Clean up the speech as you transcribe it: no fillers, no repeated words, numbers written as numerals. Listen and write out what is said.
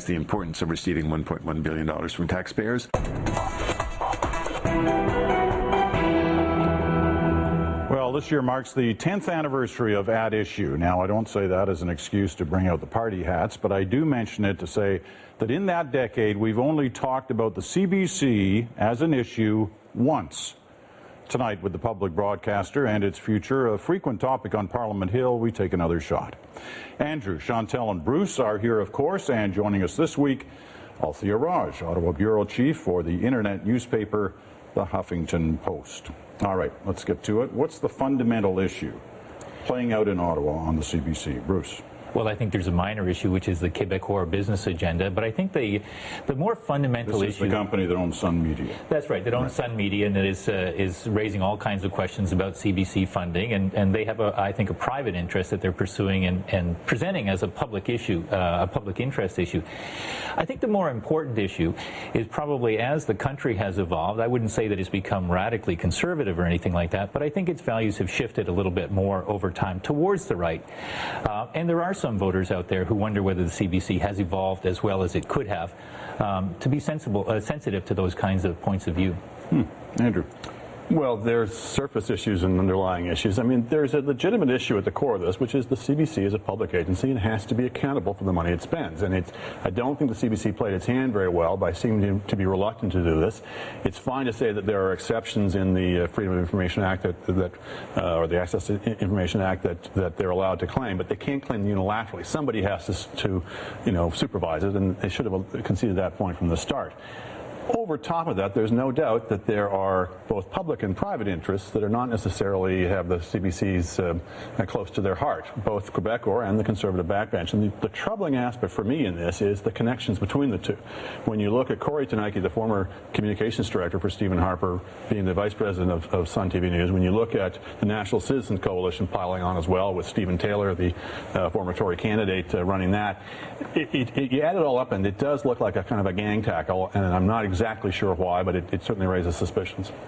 The importance of receiving $1.1 billion from taxpayers. Well, this year marks the 10th anniversary of At Issue. Now, I don't say that as an excuse to bring out the party hats, but I do mention it to say that in that decade, we've only talked about the CBC as an issue once. Tonight, with the public broadcaster and its future, a frequent topic on Parliament Hill, we take another shot. Andrew, Chantel, and Bruce are here, of course, and joining us this week, Althea Raj, Ottawa Bureau Chief for the internet newspaper, The Huffington Post. All right, let's get to it. What's the fundamental issue playing out in Ottawa on the CBC? Bruce. Well, I think there's a minor issue, which is the Québécois business agenda. But I think the more fundamental issue... This is the company that owns Sun Media. That's right, that owns Sun Media, and that is raising all kinds of questions about CBC funding. And they have, I think, a private interest that they're pursuing and presenting as a public issue, a public interest issue. I think the more important issue is probably as the country has evolved. I wouldn't say that it's become radically conservative or anything like that, but I think its values have shifted a little bit more over time towards the right. And there are some voters out there who wonder whether the CBC has evolved as well as it could have to be sensitive to those kinds of points of view. Andrew. Well, there's surface issues and underlying issues. I mean, there's a legitimate issue at the core of this, which is the CBC is a public agency and has to be accountable for the money it spends. And I don't think the CBC played its hand very well by seeming to be reluctant to do this. It's fine to say that there are exceptions in the Freedom of Information Act or the Access to Information Act that they're allowed to claim, but they can't claim unilaterally. Somebody has to supervise it, and they should have conceded that point from the start. Over top of that, there's no doubt that there are both public and private interests that are not necessarily have the CBC's close to their heart, both Quebecor and the Conservative backbench. And the troubling aspect for me in this is the connections between the two. When you look at Corey Tenike, the former communications director for Stephen Harper, being the vice president of Sun TV News, when you look at the National Citizens Coalition piling on as well with Stephen Taylor, the former Tory candidate, running that, you add it all up and it does look like a kind of a gang tackle, and I'm not exactly sure why, but it certainly raises suspicions.